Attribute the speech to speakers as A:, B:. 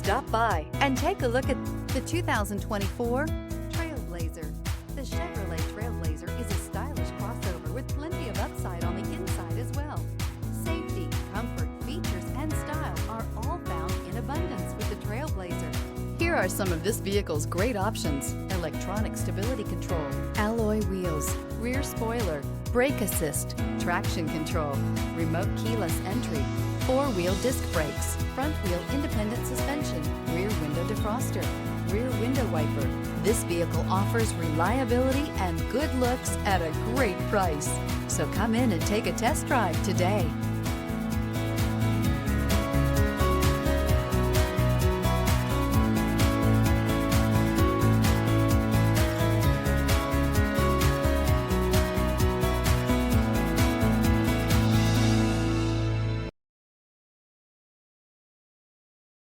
A: Stop by and take a look at the 2024 Trailblazer. The Chevrolet Trailblazer is a stylish crossover with plenty of upside on the inside as well. Safety, comfort, features, and style are all found in abundance with the Trailblazer. Here are some of this vehicle's great options: electronic stability control, alloy wheels, rear spoiler, brake assist, traction control, remote keyless entry, four-wheel disc brakes, front-wheel independent suspension, rear window defroster, rear window wiper. This vehicle offers reliability and good looks at a great price. So come in and take a test drive today.